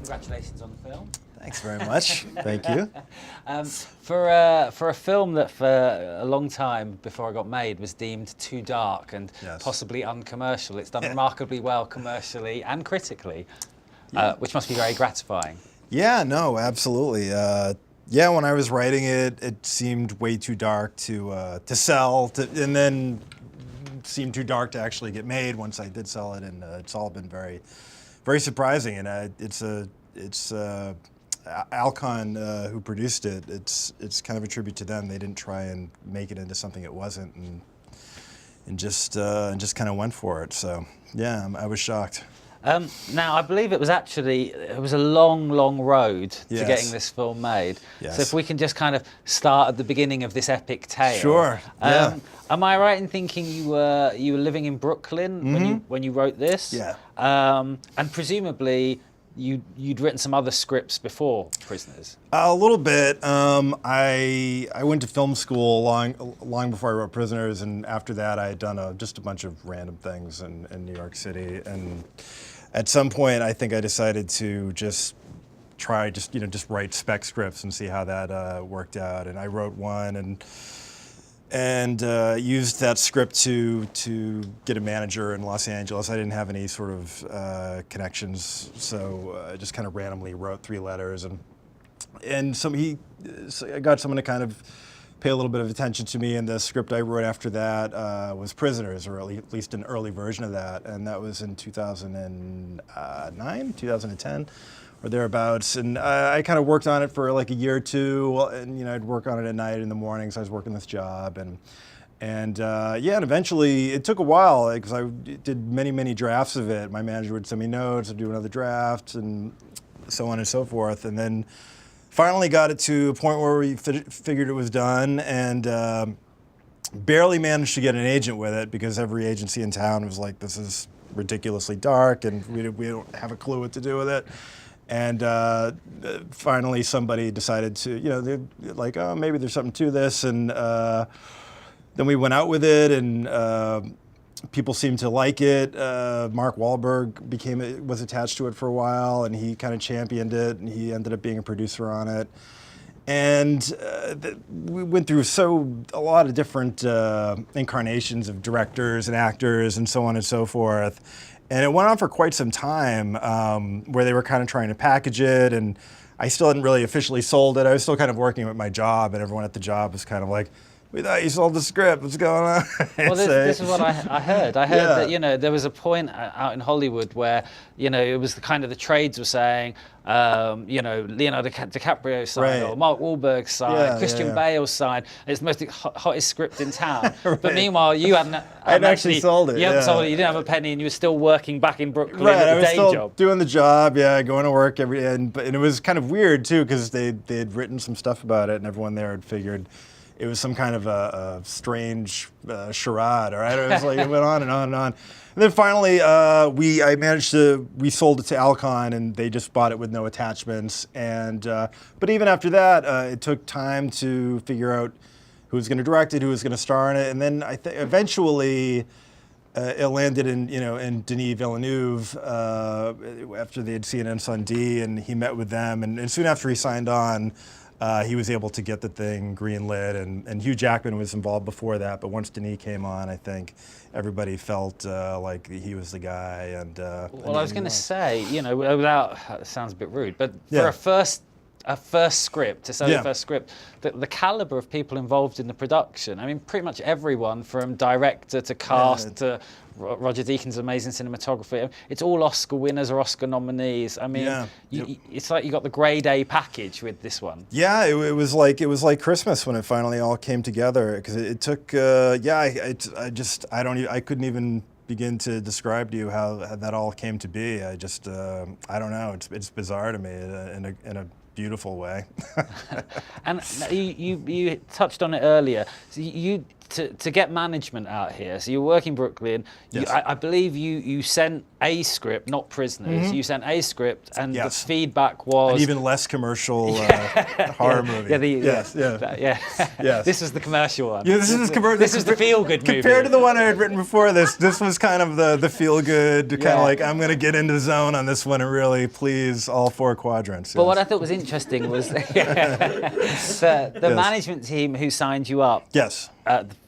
Congratulations on the film. Thanks very much. Thank you. For a film that for a long time before it got made was deemed too dark and possibly uncommercial, it's done remarkably well commercially and critically, which must be very gratifying. Yeah, no, absolutely. Yeah, when I was writing it, it seemed way too dark to sell, and then seemed too dark to actually get made once I did sell it, and it's all been very, very surprising. And it's Alcon who produced it. It's kind of a tribute to them. They didn't try and make it into something it wasn't, and just kind of went for it. So yeah, I was shocked. Now, I believe it was a long, long road to getting this film made. Yes. So if we can just kind of start at the beginning of this epic tale. Sure. Yeah. Am I right in thinking you were living in Brooklyn when you wrote this? Yeah. And presumably you'd written some other scripts before Prisoners. A little bit. I went to film school long before I wrote Prisoners, and after that I had done just a bunch of random things in New York City. And at some point, I think I decided to just try just write spec scripts and see how that worked out. And I wrote one and used that script to get a manager in Los Angeles. I didn't have any sort of connections, so I just kind of randomly wrote 3 letters, and so I got someone to kind of pay a little bit of attention to me, and the script I wrote after that was Prisoners, or at least an early version of that, and that was in 2009, 2010. Or thereabouts, and I kind of worked on it for like a year or two, and I'd work on it at night, in the mornings. I was working this job, and eventually it took a while because I did many drafts of it. My manager would send me notes, I'd do another draft, and so on and so forth, and then finally got it to a point where we figured it was done, and barely managed to get an agent with it because every agency in town was like, "This is ridiculously dark, and we don't have a clue what to do with it." And finally, somebody decided to, they're like, "Oh, maybe there's something to this." And then we went out with it, and people seemed to like it. Mark Wahlberg was attached to it for a while, and he kind of championed it, and he ended up being a producer on it. And we went through a lot of different incarnations of directors and actors and so on and so forth. And it went on for quite some time where they were kind of trying to package it, and I still hadn't really officially sold it. I was still kind of working with my job, and everyone at the job was kind of like, "We thought you sold the script. What's going on?" Well, this is what I heard. I heard that there was a point out in Hollywood where it was the trades were saying Leonardo DiCaprio's side or Mark Wahlberg's side, Christian Bale's side. It's the most hottest script in town. Right. But meanwhile, you hadn't actually sold it. You hadn't sold it. You didn't have a penny, and you were still working back in Brooklyn at the day job. I was still doing the job. Going to work every day. And it was kind of weird too because they had written some stuff about it, and everyone there had figured it was some kind of a strange charade, all right? It was like, it went on and on and on. And then finally, we sold it to Alcon, and they just bought it with no attachments. And but even after that, it took time to figure out who was going to direct it, who was going to star in it, and then eventually it landed in Denis Villeneuve after they had seen it on Sunday, and he met with them, and soon after he signed on. He was able to get the thing greenlit, and Hugh Jackman was involved before that. But once Denis came on, I think everybody felt like he was the guy. And well, I was going to say, it sounds a bit rude, but for a first script, to sell your first script, the caliber of people involved in the production. I mean, pretty much everyone from director to cast to Roger Deakins' amazing cinematography. It's all Oscar winners or Oscar nominees. I mean, it's like you got the grade A package with this one. Yeah, it was like Christmas when it finally all came together, because it took. I couldn't even begin to describe to you how that all came to be. I don't know. It's bizarre to me in a beautiful way. And you touched on it earlier. So to get management out here, so you work in Brooklyn. Yes. I believe you sent a script, not Prisoners. You sent a script, and Yes. the feedback was An even less commercial horror movie. Yes. This was the commercial one. Yeah, this is This was the feel-good movie. Compared to the one I had written before this was kind of the feel-good, kind of like, I'm going to get into the zone on this one and really please all 4 quadrants. But what I thought was interesting was the management team who signed you up. Yes.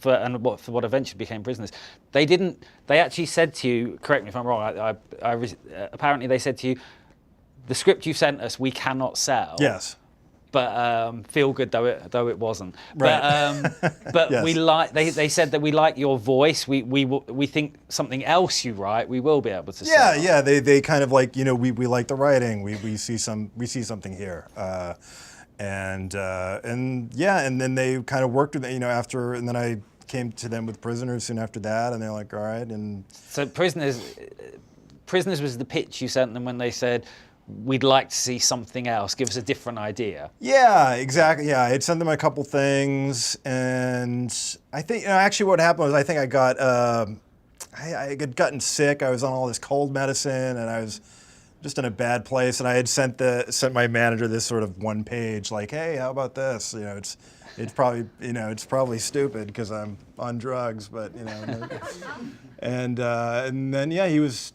For what eventually became Prisoners, they actually said to you, correct me if I'm wrong, apparently they said to you, the script you sent us we cannot sell. Yes. But feel good though it wasn't. Right. But Yes. they said that we like your voice. We think something else you write we will be able to sell. Yeah. They kind of like, we like the writing. We see something here. And then they kind of worked with it, after, and then I came to them with Prisoners soon after that, and they're like, all right. And so Prisoners was the pitch you sent them when they said, we'd like to see something else, give us a different idea. Yeah, exactly. Yeah, I had sent them a couple things, and I think, actually what happened was I think I got, I had gotten sick. I was on all this cold medicine, and I was just in a bad place, and I had sent my manager this sort of 1 page, like, hey, how about this? It's probably stupid because I'm on drugs, but and then he was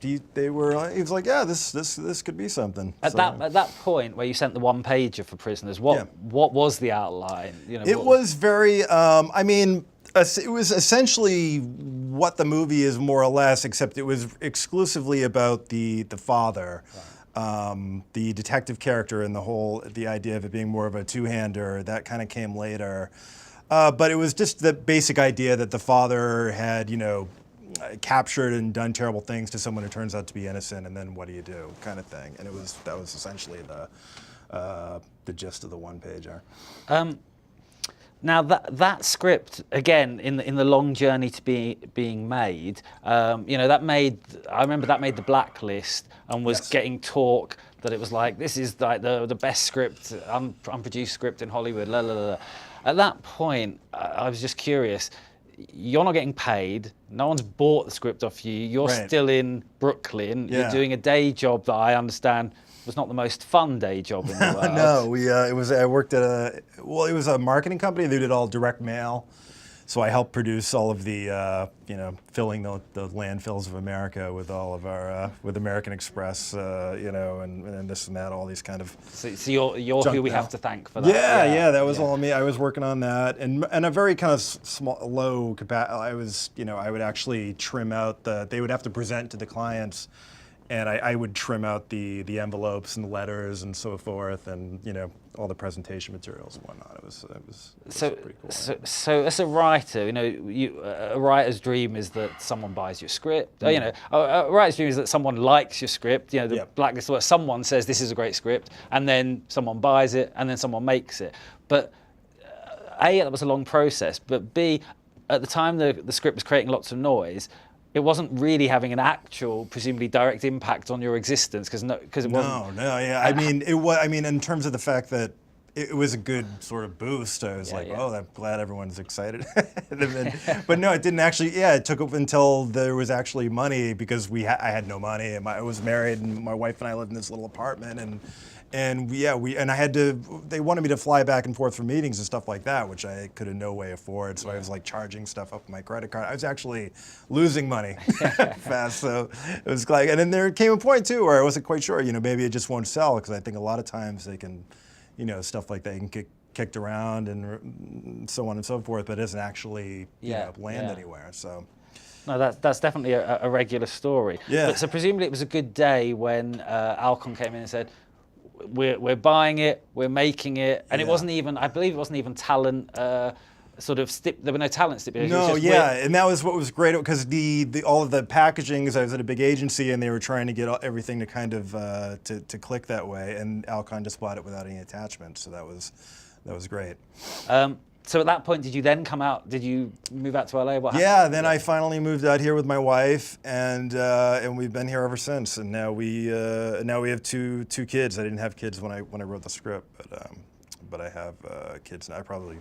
like, yeah, this could be something. At that point where you sent the 1 pager for Prisoners, what was the outline? It was very, it was essentially what the movie is more or less, except it was exclusively about the father, the detective character, and the idea of it being more of a two-hander. That kind of came later, but it was just the basic idea that the father had, captured and done terrible things to someone who turns out to be innocent, and then what do you do, kind of thing. And that was essentially the gist of the 1 pager. Now that script, again, in the long journey to being made, I remember that made the blacklist and was getting talk that it was like, this is like the best script, unproduced script in Hollywood. La, la, la. At that point, I was just curious. You're not getting paid. No one's bought the script off you. You're still in Brooklyn. Yeah. You're doing a day job that I understand was not the most fun day job in the world. No, I worked at it was a marketing company. They did all direct mail. So I helped produce all of the, filling the landfills of America with all of our, with American Express, and this and that, all these kind of. So you're who we have to thank for that. Yeah, that was all me. I was working on that, and a very kind of small, low capacity. I would actually trim out they would have to present to the clients. And I would trim out the envelopes and the letters and so forth, and all the presentation materials and whatnot. It was pretty cool. So as a writer, a writer's dream is that someone buys your script. A writer's dream is that someone likes your script. The blacklist, where someone says this is a great script, and then someone buys it, and then someone makes it. But A, that was a long process. But B, at the time the script was creating lots of noise. It wasn't really having an actual, presumably direct impact on your existence because it wasn't. In terms of the fact that it was a good sort of boost. I was I'm glad everyone's excited. But no, it didn't actually. Yeah, it took up until there was actually money because I had no money, and I was married, and my wife and I lived in this little apartment, and I had to. They wanted me to fly back and forth for meetings and stuff like that, which I could in no way afford. So I was like charging stuff up my credit card. I was actually losing money fast. So it was like, and then there came a point too where I wasn't quite sure. Maybe it just won't sell because I think a lot of times they can, stuff like that you can get kicked around and so on and so forth, but it doesn't actually land anywhere. So. No, that's definitely a regular story. Yeah. But so presumably it was a good day when Alcon came in and said, we're buying it, we're making it, and it wasn't even, I believe it wasn't even talent, there were no talent stipulations. No, and that was what was great, because all of the packaging, because I was at a big agency and they were trying to get everything to kind of, to click that way, and Alcon just bought it without any attachments, so that was great. So at that point, did you then come out? Did you move out to LA? What happened? Yeah, then I finally moved out here with my wife, and we've been here ever since. And now we have two kids. I didn't have kids when I wrote the script, but I have kids now. I probably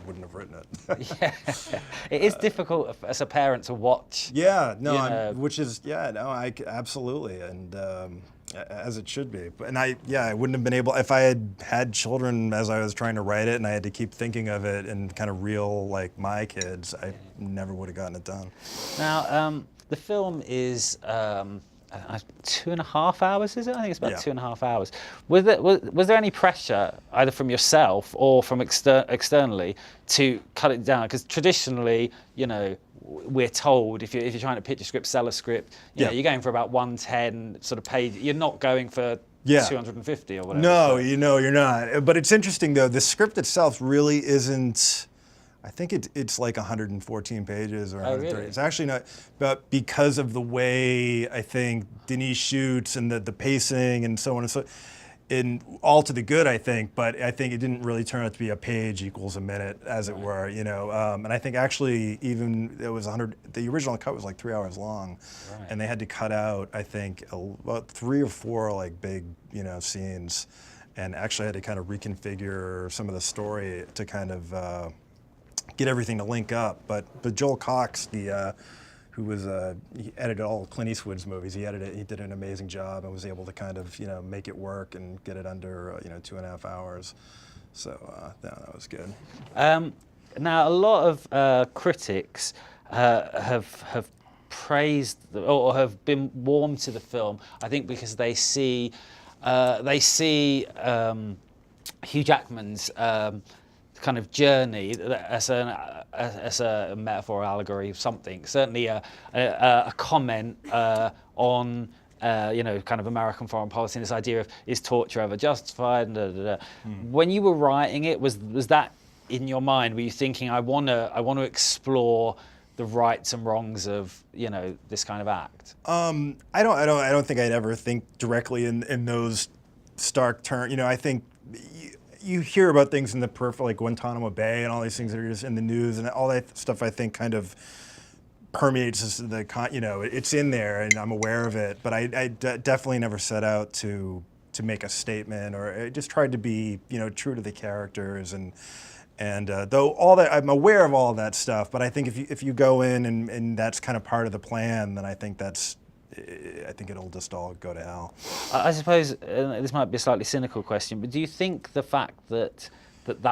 wouldn't have written it. Yeah, it is difficult as a parent to watch. Yeah, no, you know. Absolutely, and as it should be. And I wouldn't have been able, if I had children as I was trying to write it, and I had to keep thinking of it and kind of reel like my kids, I never would have gotten it done. Now, the film is 2.5 hours, is it? I think it's about 2.5 hours. Was there any pressure, either from yourself or from externally, to cut it down? Because traditionally, you know, we're told if you're trying to pitch a script, sell a script, you know, you're going for about 110 sort of page. You're not going for 250 or whatever. No, you know, you're not. But it's interesting though. The script itself really isn't. I think it's like 114 pages or 130. Oh, really? It's actually not, but because of the way I think Denis shoots and the pacing and so on and so, and all to the good, I think. But I think it didn't really turn out to be a page equals a minute, as it were, you know. And I think actually even it was 100. The original cut was like 3 hours long, and they had to cut out I think about 3 or 4 like big scenes, and actually had to kind of reconfigure some of the story to kind of. Get everything to link up, but Joel Cox, who was he edited all Clint Eastwood's movies, he did an amazing job and was able to kind of make it work and get it under 2.5 hours. So that was good. Now a lot of critics have praised or have been warm to the film. I think because they see Hugh Jackman's kind of journey as a metaphor, allegory of something. Certainly a comment on kind of American foreign policy and this idea of is torture ever justified? When you were writing it, was that in your mind? Were you thinking I want to explore the rights and wrongs of this kind of act? I don't think I'd ever think directly in those stark terms. I think. You hear about things in the peripheral, like Guantanamo Bay and all these things that are just in the news, and all that stuff I think kind of permeates it's in there and I'm aware of it, but I definitely never set out to make a statement, or I just tried to be true to the characters, and though all that I'm aware of all of that stuff, but I think if you go in and that's kind of part of the plan, then I think it'll just all go to hell. I suppose this might be a slightly cynical question, but do you think the fact that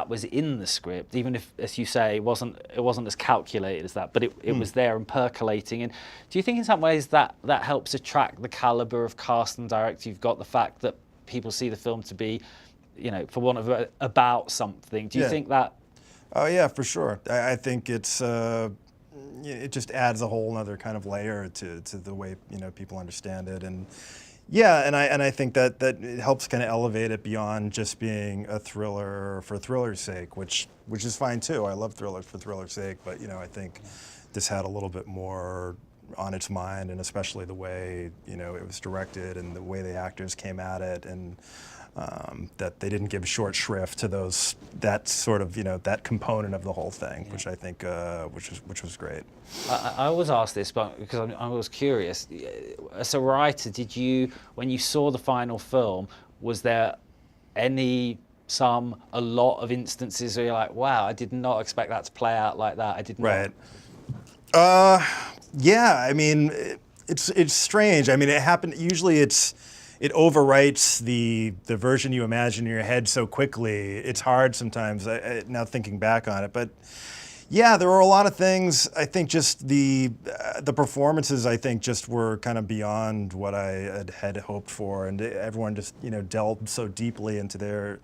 was in the script, even if, as you say, it wasn't as calculated as that, but it was there and percolating, and do you think in some ways that helps attract the caliber of cast and director you've got, the fact that people see the film to be, for want of about something? Do you think that? Oh yeah, for sure. I think it's. It just adds a whole other kind of layer to the way people understand it, and I think that it helps kind of elevate it beyond just being a thriller for thriller's sake, which is fine too. I love thrillers for thriller's sake, but I think this had a little bit more on its mind, and especially the way it was directed and the way the actors came at it, and that they didn't give short shrift to that sort of that component of the whole thing, which I think which was great. I always ask this, but because I was curious, as a writer, when you saw the final film, was there a lot of instances where you're like, wow, I did not expect that to play out like that. I did not. Right. Yeah. I mean, it's strange. I mean, it happened. Usually, it overwrites the version you imagine in your head so quickly. It's hard sometimes, now thinking back on it. But yeah, there were a lot of things. I think just the performances, I think, just were kind of beyond what I had hoped for. And everyone just, delved so deeply into their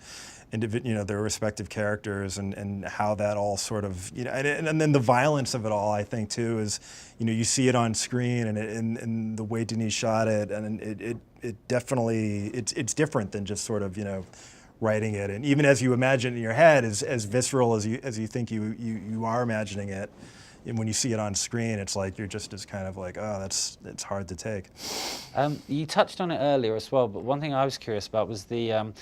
respective characters, and how that all sort of, and then the violence of it all, I think, too, is, you see it on screen, and the way Denis shot it, and it definitely, it's different than just sort of, writing it. And even as you imagine it in your head, as visceral as you think you are imagining it, and when you see it on screen, it's like you're just as kind of like, oh, it's hard to take. You touched on it earlier as well, but one thing I was curious about was you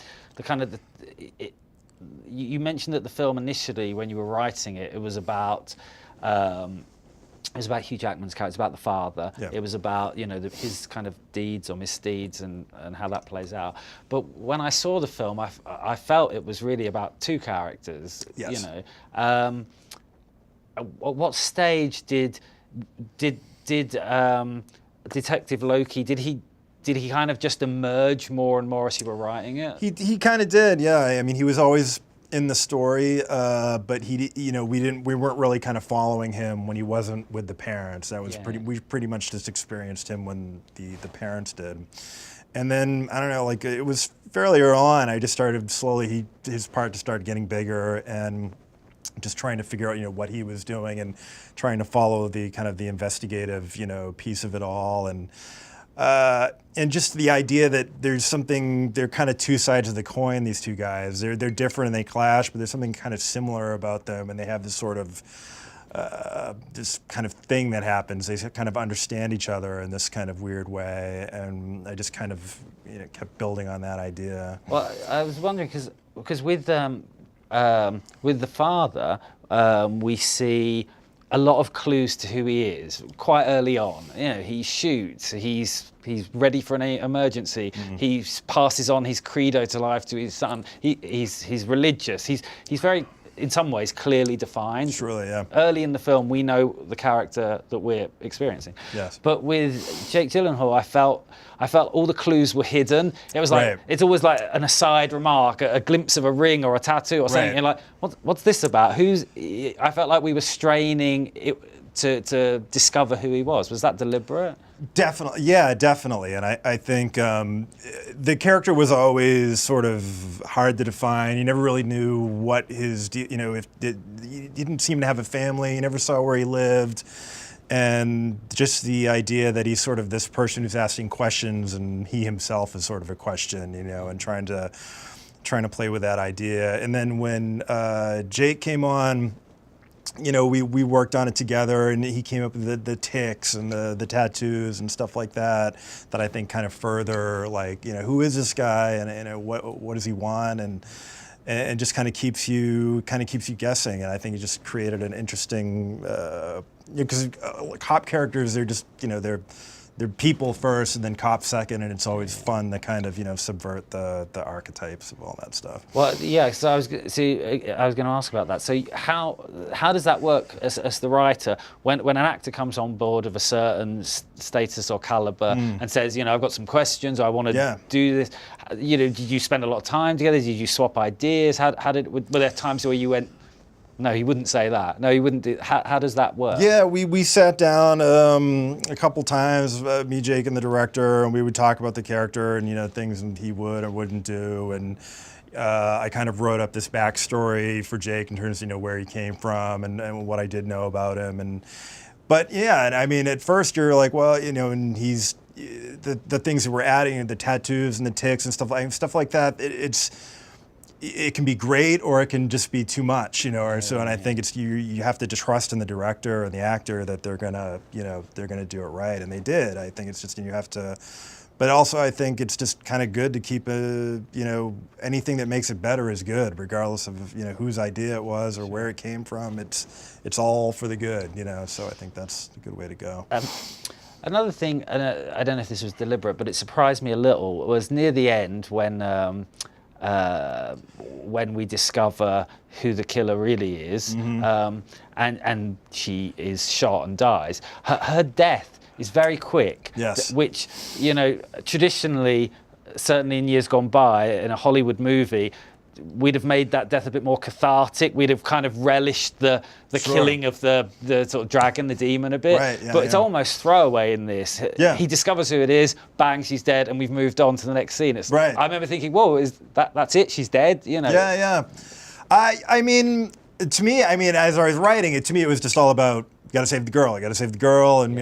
mentioned that the film initially, when you were writing it, it was about It was about Hugh Jackman's character. It was about the father. Yeah. It was about, you know, his kind of deeds or misdeeds and how that plays out. But when I saw the film, I felt it was really about two characters. Yes. You know, at what stage did Detective Loki, did he kind of just emerge more and more as you were writing it? He kind of did, yeah. I mean, he was always in the story, but we weren't really kind of following him when he wasn't with the parents. That was we pretty much just experienced him when the parents did. And then, I don't know, like it was fairly early on, I just started slowly, his part just started getting bigger and just trying to figure out, what he was doing and trying to follow the kind of the investigative, piece of it all. And just the idea that they're kind of two sides of the coin, these two guys. They're different and they clash, but there's something kind of similar about them, and they have this sort of this kind of thing that happens. They kind of understand each other in this kind of weird way, and I just kind of kept building on that idea. Well, I was wondering because with the father, we see a lot of clues to who he is quite early on. He shoots, he's ready for an emergency. Mm-hmm. He passes on his credo to life to his son. He's religious. He's very, in some ways, clearly defined. Surely, yeah. Early in the film, we know the character that we're experiencing. Yes. But with Jake Gyllenhaal, I felt all the clues were hidden. It was like, It's always like an aside remark, a glimpse of a ring or a tattoo or something. You're like, what's this about? I felt like we were straining to discover who he was. Was that deliberate? Definitely, yeah, definitely. And I think the character was always sort of hard to define. You never really knew what his, he didn't seem to have a family. You never saw where he lived. And just the idea that he's sort of this person who's asking questions, and he himself is sort of a question, and trying to play with that idea. And then when Jake came on, we worked on it together, and he came up with the tics and the tattoos and stuff like that I think kind of further, like, who is this guy, and what does he want, and just kind of keeps you guessing. And I think it just created an interesting, because cop characters, they're just, they're people first and then cops second, and it's always fun to kind of, subvert the archetypes of all that stuff. Well, yeah, so I was going to ask about that. So how does that work as the writer when an actor comes on board of a certain status or caliber and says, I've got some questions, I want to do this. Did you spend a lot of time together? Did you swap ideas? Were there times where you went, no, he wouldn't say that. No, he wouldn't do. How does that work? Yeah, we sat down a couple times, me, Jake, and the director, and we would talk about the character and things he would or wouldn't do. And I kind of wrote up this backstory for Jake in terms of where he came from and what I did know about him. But yeah, and I mean, at first you're like, well, and he's the things that we're adding, the tattoos and the tics and stuff like that. It can be great, or it can just be too much, or so. And I think it's you have to trust in the director and the actor that they're gonna do it right, and they did. I think it's just you have to, but also I think it's just kind of good to keep anything that makes it better is good, regardless of whose idea it was or where it came from. It's all for the good, So I think that's a good way to go. Another thing, and I don't know if this was deliberate, but it surprised me a little, was near the end when we discover who the killer really is, and she is shot and dies. Her death is very quick. Yes. Which, traditionally, certainly in years gone by, in a Hollywood movie, we'd have made that death a bit more cathartic. We'd have kind of relished the killing of the sort of dragon, the demon a bit. Right, yeah, but it's almost throwaway in this. Yeah. He discovers who it is, bang, she's dead, and we've moved on to the next scene. Right. I remember thinking, whoa, that's it, she's dead, Yeah. I mean, to me, as I was writing it, to me it was just all about, gotta save the girl, and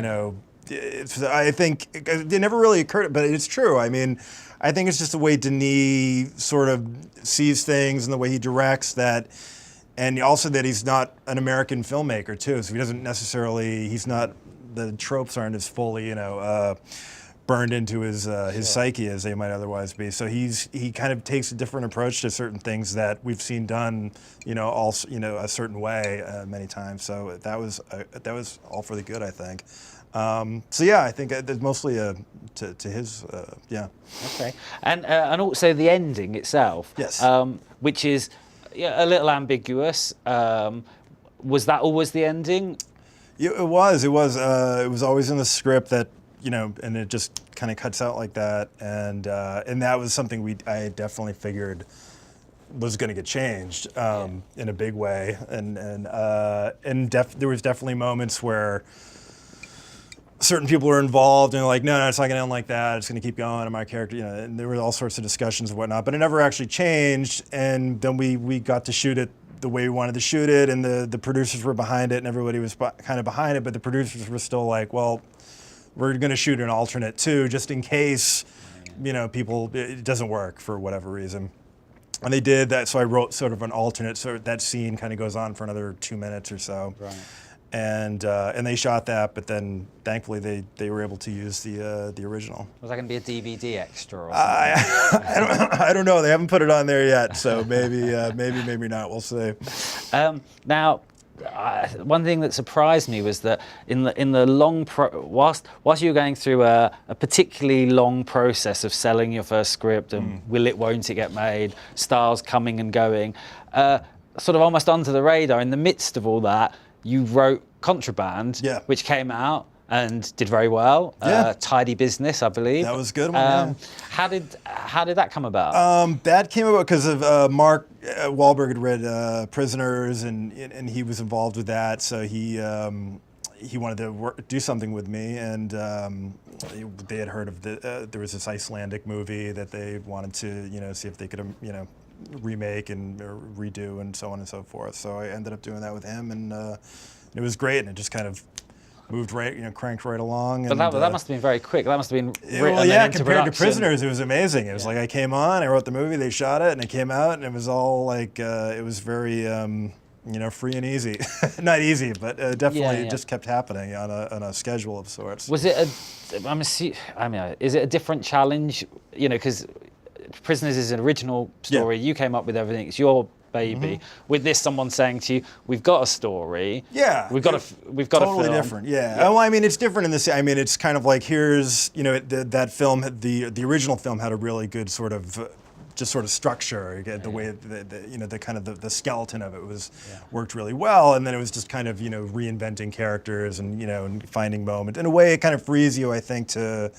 I think it never really occurred, but it's true. I mean, I think it's just the way Denis sort of sees things and the way he directs that, and also that he's not an American filmmaker too, so he doesn't necessarily, the tropes aren't as fully, burned into his psyche as they might otherwise be. So he kind of takes a different approach to certain things that we've seen done, a certain way many times. So that was all for the good, I think. So yeah, I think it's mostly to his yeah. Okay, and also the ending itself. Yes. Which is a little ambiguous. Was that always the ending? Yeah, it was. It was always in the script that, and it just kind of cuts out like that, and that was something I definitely figured was going to get changed in a big way, and there was definitely moments where certain people were involved and like, no, it's not going to end like that. It's going to keep going, and my character, and there were all sorts of discussions and whatnot, but it never actually changed, and then we got to shoot it the way we wanted to shoot it, and the producers were behind it, and everybody was kind of behind it, but the producers were still like, well, we're going to shoot an alternate too, just in case, it doesn't work for whatever reason. And they did that, so I wrote sort of an alternate, so that scene kind of goes on for another 2 minutes or so. Right. And they shot that, but then thankfully they were able to use the original. Was that going to be a DVD extra or something? I don't know. They haven't put it on there yet, so maybe not. We'll see. Now, one thing that surprised me was that in the long whilst you were going through a particularly long process of selling your first script and won't it get made, stars coming and going, sort of almost under the radar. In the midst of all that, you wrote Contraband, which came out and did very well. Tidy business, I believe. That was a good one. How did that come about? That came about because of Mark Wahlberg had read Prisoners, and he was involved with that. So he wanted to do something with me, and they had heard of there was this Icelandic movie that they wanted to see if they could remake and redo and so on and so forth. So I ended up doing that with him, and it was great, and it just kind of moved cranked right along. But that must have been very quick. That must have been written compared into to Prisoners, it was amazing. It was like I came on, I wrote the movie, they shot it, and it came out, and it was all like it was very free and easy. Not easy, but definitely it just kept happening on a schedule of sorts. Was it is it a different challenge? Because Prisoners is an original story. You came up with everything. It's your baby. With this, someone saying to you, "We've got a story. We've got a totally film." Different. Well, it's different in this. It's kind of like here's that film. The original film had a really good sort of structure. The way the kind of the skeleton of it was worked really well, and then it was just kind of reinventing characters and finding moments. In a way, it kind of frees you, I think, to.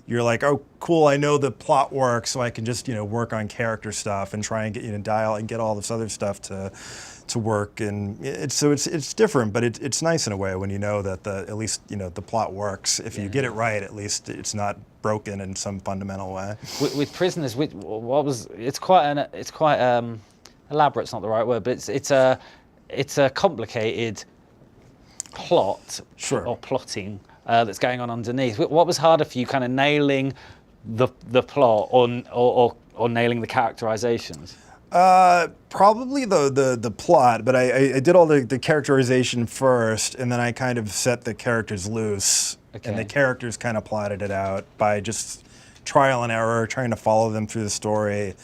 You're like, oh, cool, I know the plot works, so I can just, work on character stuff and try and get, dial and get all this other stuff to work. And it's different, but it's nice in a way when you know that at least, the plot works. If you get it right, at least it's not broken in some fundamental way. With Prisoners, it's quite elaborate's not the right word, but it's a complicated plot or plotting. That's going on underneath. What was harder for you, kind of nailing the plot or nailing the characterizations? Probably the plot, but I did all the characterization first, and then I kind of set the characters loose, and the characters kind of plotted it out by just trial and error, trying to follow them through the story.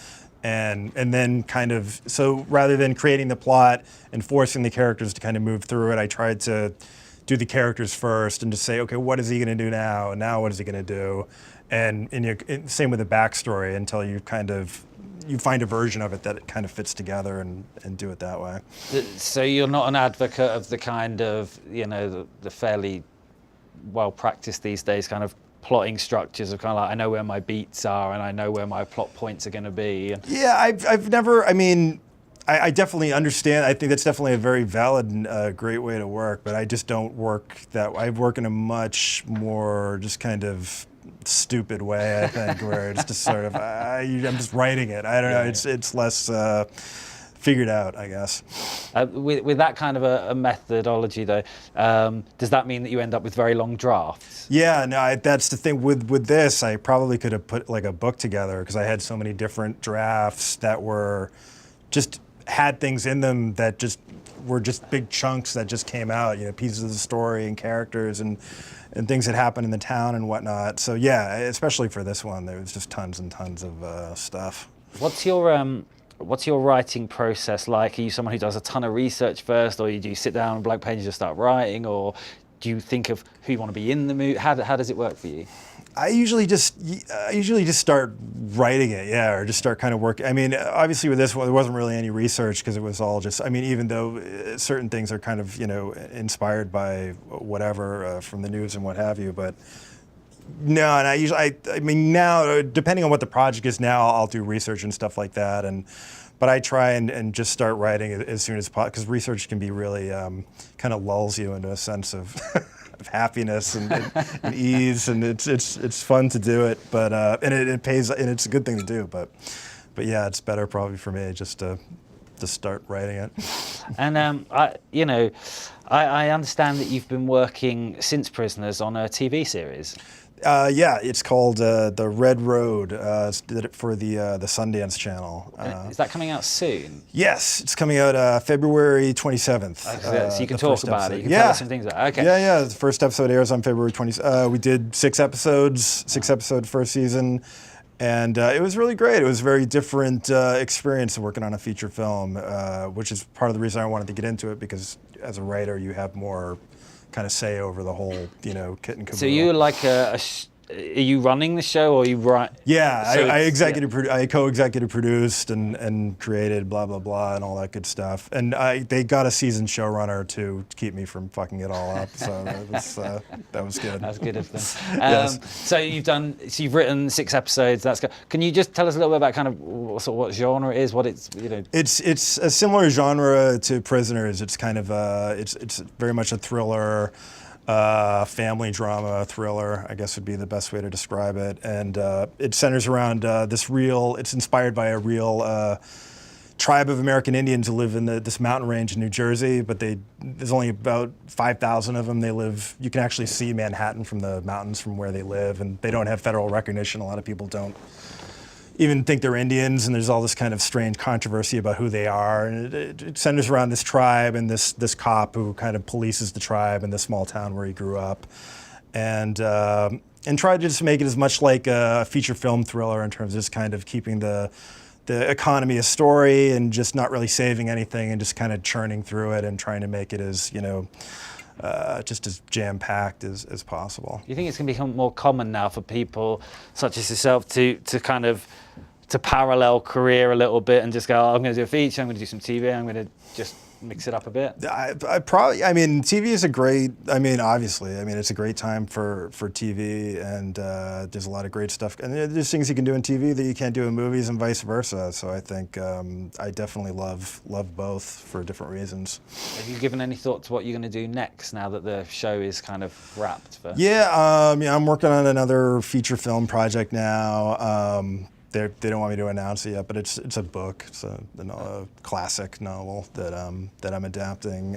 And then kind of, so rather than creating the plot and forcing the characters to kind of move through it, I tried to do the characters first and just say, okay, what is he going to do now? And now what is he going to do? And same with the backstory until you find a version of it that it kind of fits together and do it that way. So you're not an advocate of the kind of, the fairly well practiced these days kind of plotting structures of kind of like, I know where my beats are and I know where my plot points are going to be. Yeah, I've never, I definitely understand. I think that's definitely a very valid and great way to work, but I just don't work that way. I work in a much more just kind of stupid way, I think, where it's just sort of, I'm just writing it. I don't know, it's less figured out, I guess. With that kind of a methodology, though, does that mean that you end up with very long drafts? Yeah, no, that's the thing. With this, I probably could have put like a book together because I had so many different drafts that were just had things in them that just were just big chunks that just came out, pieces of the story and characters and things that happened in the town and whatnot. So yeah, especially for this one, there was just tons and tons of stuff. What's your writing process like? Are you someone who does a ton of research first, or do you sit down on a blank page and just start writing, or do you think of who you want to be in the movie? How does it work for you? I usually just start writing it, or just start kind of working. I mean, obviously with this one, there wasn't really any research because it was all just, even though certain things are kind of, inspired by whatever from the news and what have you, but no, and now, depending on what the project is now, I'll do research and stuff like that, but I try and just start writing as soon as possible, because research can be really kind of lulls you into a sense of of happiness and ease, and it's fun to do it, but and it pays, and it's a good thing to do, but yeah, it's better probably for me just to start writing it. And I understand that you've been working since Prisoners on a TV series. Yeah, it's called The Red Road. Did it for the Sundance Channel. Is that coming out soon? Yes, it's coming out February 27th. So you can talk about it. You can tell us some things about it. Okay. Yeah. The first episode airs on February 20th. We did 6 episodes, 6-episode first season, and it was really great. It was a very different experience working on a feature film, which is part of the reason I wanted to get into it, because as a writer, you have more kind of say over the whole, kit and caboodle. So you're like are you running the show, or are you right? Yeah, so I co-executive produced and created blah blah blah and all that good stuff. And they got a seasoned showrunner to keep me from fucking it all up. So that was good. That's good of them. Yes. So you've written 6 episodes. That's good. Can you just tell us a little bit about kind of what genre it is? What it's It's a similar genre to Prisoners. It's kind of it's very much a thriller. Family drama thriller, I guess would be the best way to describe it. And it centers around it's inspired by a real tribe of American Indians who live in this mountain range in New Jersey, but there's only about 5,000 of them. You can actually see Manhattan from the mountains from where they live, and they don't have federal recognition. A lot of people don't even think they're Indians, and there's all this kind of strange controversy about who they are. And it centers around this tribe and this cop who kind of polices the tribe in the small town where he grew up, and tried to just make it as much like a feature film thriller in terms of just kind of keeping the economy a story and just not really saving anything and just kind of churning through it and trying to make it as, just as jam-packed as possible. You think it's going to become more common now for people such as yourself to kind of to parallel career a little bit and just go, I'm going to do a feature, I'm going to do some TV, I'm going to just mix it up a bit? TV is obviously, it's a great time for TV, and there's a lot of great stuff. And there's things you can do in TV that you can't do in movies and vice versa. So I think I definitely love both for different reasons. Have you given any thought to what you're going to do next now that the show is kind of wrapped? I'm working on another feature film project now. They don't want me to announce it yet, but it's a book. It's a classic novel that I'm adapting,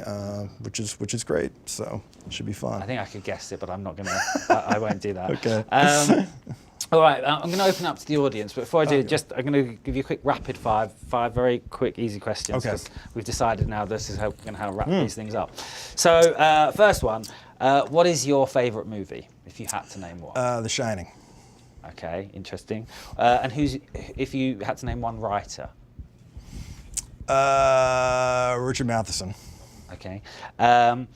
which is great. So it should be fun. I think I could guess it, but I'm not gonna. I won't do that. Okay. All right, I'm going to open up to the audience, but before I do, I'm going to give you a quick rapid five very quick, easy questions. Okay. Because we've decided now this is how we're going to wrap these things up. So, first one, what is your favourite movie, if you had to name one? The Shining. Okay, interesting. And if you had to name one writer? Richard Matheson. Okay. And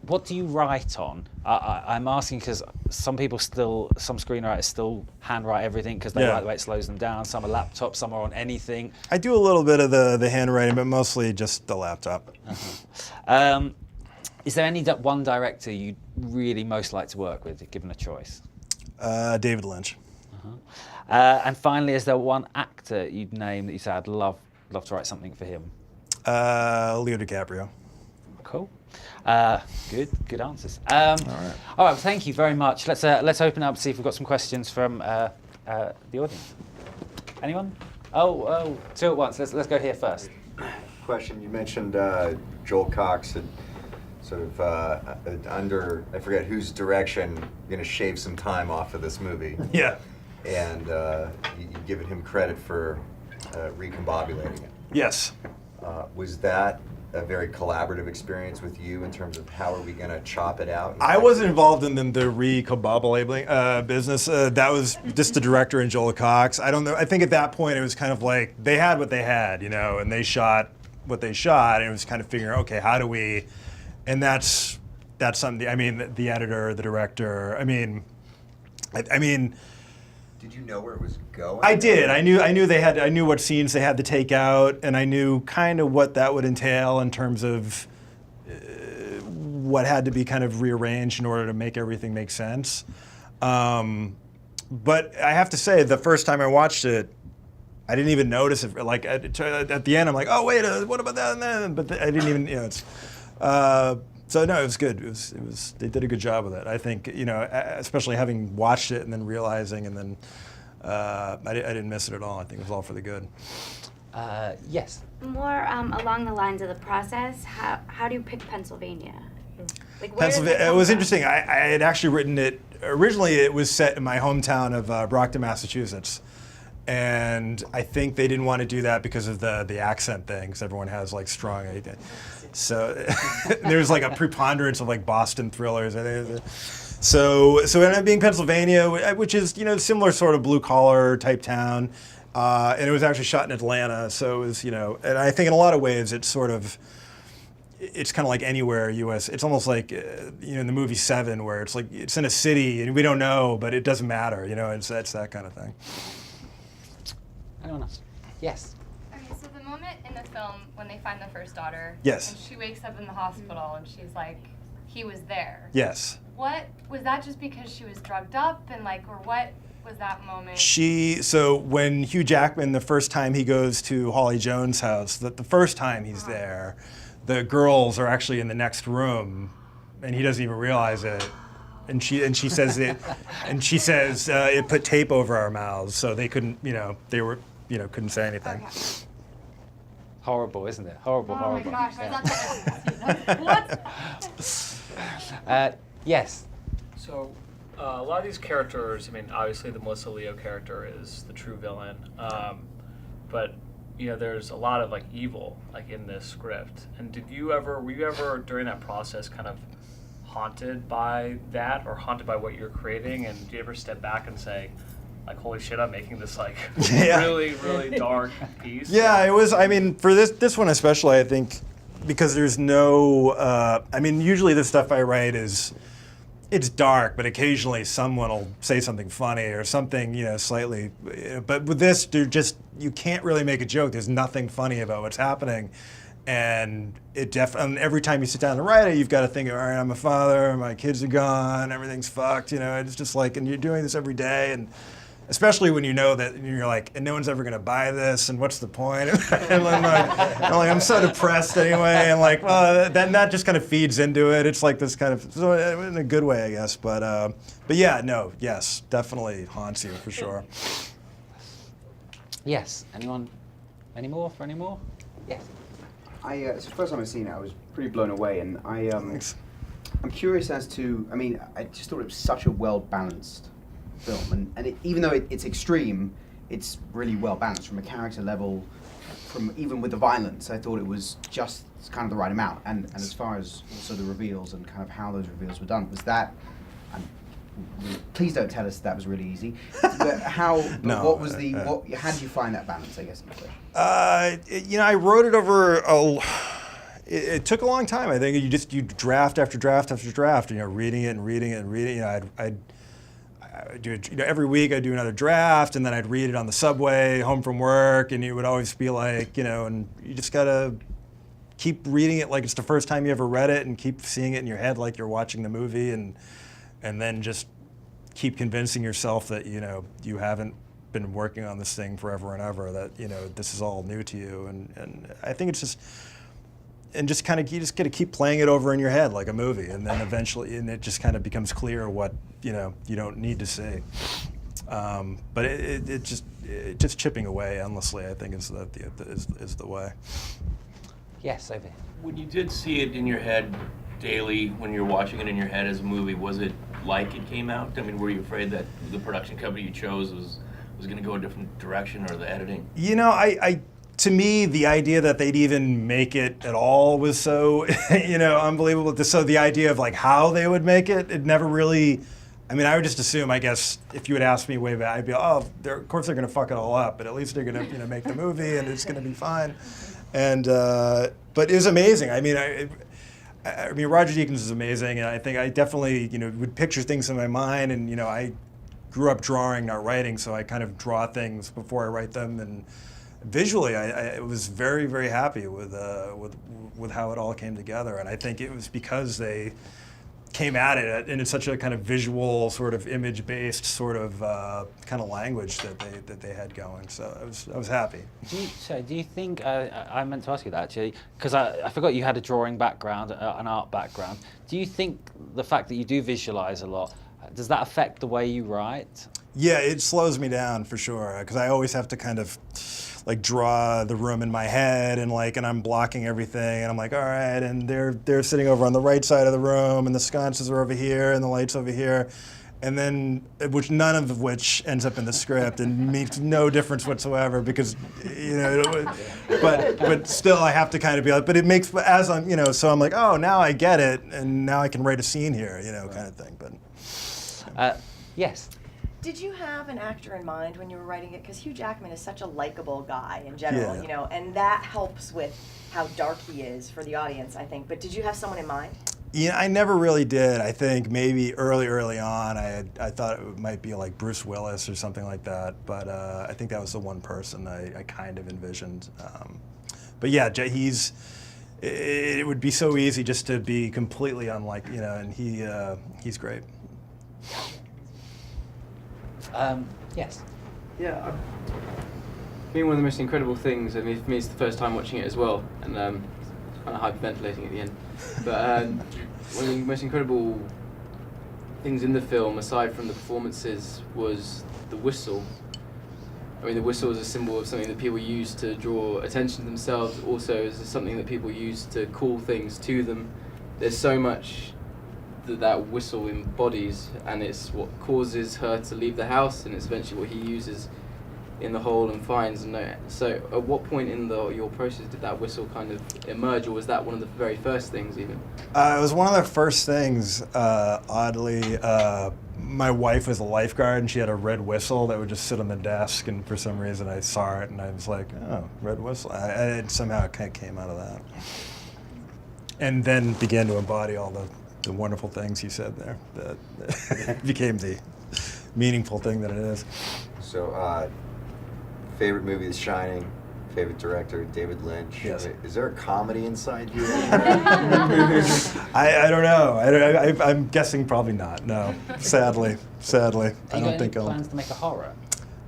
what do you write on? I'm asking because some screenwriters still handwrite everything because they like the way it slows them down. Some are laptops, some are on anything. I do a little bit of the handwriting, but mostly just the laptop. Uh-huh. Is there any one director you'd really most like to work with, given a choice? David Lynch. Uh-huh. And finally, is there one actor you'd name that you say, I'd love to write something for him? Leo DiCaprio. Cool. Good answers. All right. Thank you very much. Let's open up and see if we've got some questions from the audience. Anyone? Oh, 2 at once. Let's go here first. Question. You mentioned Joel Cox had sort of under, I forget whose direction, going to shave some time off of this movie. Yeah. And you've given him credit for recombobulating it. Yes. Was that a very collaborative experience with you in terms of how are we going to chop it out? I wasn't involved in the re-combobulating business. That was just the director and Joel Cox. I don't know. I think at that point it was kind of like they had what they had, and they shot what they shot, and it was kind of figuring, okay, how do we? And that's something. I mean, the editor, the director. I mean. Did you know where it was going? I did. I knew what scenes they had to take out, and I knew kind of what that would entail in terms of what had to be kind of rearranged in order to make everything make sense. But I have to say, the first time I watched it, I didn't even notice it. Like at the end, I'm like, oh wait, what about that? And then, but I didn't even, So no, it was good. It was. They did a good job with it. I think, especially having watched it and then realizing, and then I didn't miss it at all. I think it was all for the good. Yes. More along the lines of the process, how do you pick Pennsylvania? Like, where Pennsylvania. does it It was come interesting. I had actually written it originally. It was set in my hometown of Brockton, Massachusetts. And I think they didn't want to do that because of the accent thing, because everyone has like strong. So there's like a preponderance of like Boston thrillers. So it ended up being Pennsylvania, which is similar sort of blue collar type town, and it was actually shot in Atlanta. So it was and I think in a lot of ways it's kind of like anywhere U.S. It's almost like in the movie Seven, where it's like it's in a city and we don't know, but it doesn't matter. It's that kind of thing. Anyone else? Yes. Okay, so the moment in the film when they find the first daughter, Yes. and she wakes up in the hospital and she's like, he was there. Yes. What was that? Just because she was drugged up and or what was that moment? So when Hugh Jackman, the first time he goes to Holly Jones' house, the first time he's there, the girls are actually in the next room, and he doesn't even realize it. And she says it, and she says it put tape over our mouths, so they couldn't, they were, couldn't say anything. Okay. Horrible, isn't it? Horrible, Oh horrible. my gosh, What? Yes. So, a lot of these characters, I mean, obviously the Melissa Leo character is the true villain, but there's a lot of evil in this script. And were you ever during that process kind of haunted by that, or haunted by what you're creating? And do you ever step back and say, holy shit, I'm making this really, really dark piece? Yeah, it was. I mean, for this one especially, I think, because there's no. Usually the stuff I write it's dark, but occasionally someone will say something funny or something, slightly. But with this, you can't really make a joke. There's nothing funny about what's happening. And every time you sit down to write it, you've got to think, all right, I'm a father, my kids are gone, everything's fucked, it's just and you're doing this every day, and especially when you know that, and you're like, and no one's ever gonna buy this, and what's the point? And I'm so depressed anyway, and well, then that just kind of feeds into it. It's like this kind of, so in a good way, I guess, but yeah, no, yes, definitely haunts you for sure. Yes. Anyone? Any more? Yes. It's the first time I've seen it. I was pretty blown away, and I'm curious as to. I just thought it was such a well-balanced film, and even though it's extreme, it's really well-balanced from a character level. From even with the violence, I thought it was just kind of the right amount. And as far as also the reveals and kind of how those reveals were done, was that. Please don't tell us that was really easy. But how? No, what was the? How did you find that balance? I guess. I wrote it over. It took a long time. I think you draft after draft after draft. Reading it and reading it and reading. I'd do it. Every week I'd do another draft, and then I'd read it on the subway home from work, and it would always be and you just gotta keep reading it like it's the first time you ever read it, and keep seeing it in your head like you're watching the movie, and then just keep convincing yourself that you haven't been working on this thing forever and ever, that this is all new to you, and I think it's just kind of you just got to keep playing it over in your head like a movie, and then eventually it just kind of becomes clear what you don't need to see. But it just chipping away endlessly, I think, is the way. Yes, over here. When you did see it in your head daily, when you're watching it in your head as a movie, was it like it came out? Were you afraid that the production company you chose was going to go a different direction, or the editing? to me, the idea that they'd even make it at all was so, unbelievable. So the idea of like how they would make it never really. I mean, I would just assume, I guess, if you had asked me way back, I'd be, of course they're going to fuck it all up, but at least they're going to, make the movie and it's going to be fine. And but it was amazing. I mean, I mean, Roger Deakins is amazing, and I think I definitely, would picture things in my mind, and I grew up drawing, not writing, so I kind of draw things before I write them, and visually, I was very, very happy with how it all came together, and I think it was because they came at it in such a kind of visual, sort of image-based sort of kind of language that they had going. So I was happy. Do you think I meant to ask you that actually, because I forgot you had a drawing background, an art background. Do you think the fact that you do visualize a lot, does that affect the way you write? Yeah, it slows me down for sure, because I always have to kind of like draw the room in my head, and I'm blocking everything, and I'm like, all right, and they're sitting over on the right side of the room, and the sconces are over here, and the light's over here, and then none of which ends up in the script and makes no difference whatsoever, because but still I have to kind of be like, but it makes, as I'm so I'm like, oh, now I get it, and now I can write a scene here, kind of thing. But yes. Did you have an actor in mind when you were writing it? Because Hugh Jackman is such a likable guy in general, and that helps with how dark he is for the audience, I think. But did you have someone in mind? Yeah, I never really did. I think maybe early on, I thought it might be like Bruce Willis or something like that. But I think that was the one person I kind of envisioned. But yeah, it would be so easy just to be completely unlike, and he's great. Yes. Yeah, I mean, one of the most incredible things, I mean, for me it's the first time watching it as well, and kind of hyperventilating at the end, but one of the most incredible things in the film, aside from the performances, was the whistle. I mean, the whistle is a symbol of something that people use to draw attention to themselves, also is something that people use to call things to them. There's so much that whistle embodies, and it's what causes her to leave the house, and it's eventually what he uses in the hole and finds. So at what point in your process did that whistle kind of emerge, or was that one of the very first things even? It was one of the first things, oddly. My wife was a lifeguard, and she had a red whistle that would just sit on the desk, and for some reason I saw it and I was like, oh, red whistle. It somehow kind of came out of that. And then began to embody all the wonderful things you said there that became the meaningful thing that it is. So, favorite movie is Shining. Favorite director, David Lynch. Yes. Is there a comedy inside you? I don't know. I'm guessing probably not. No, sadly. I don't think Are you plans to make a horror?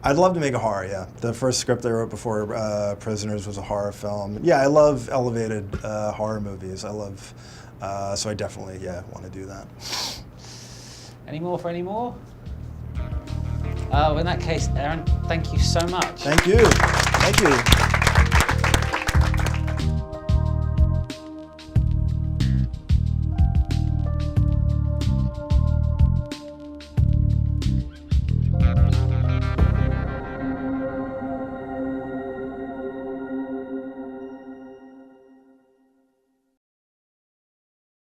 I'd love to make a horror, yeah. The first script I wrote before Prisoners was a horror film. Yeah, I love elevated horror movies. So I definitely, want to do that. Any more for any more? In that case, Aaron, thank you so much. Thank you.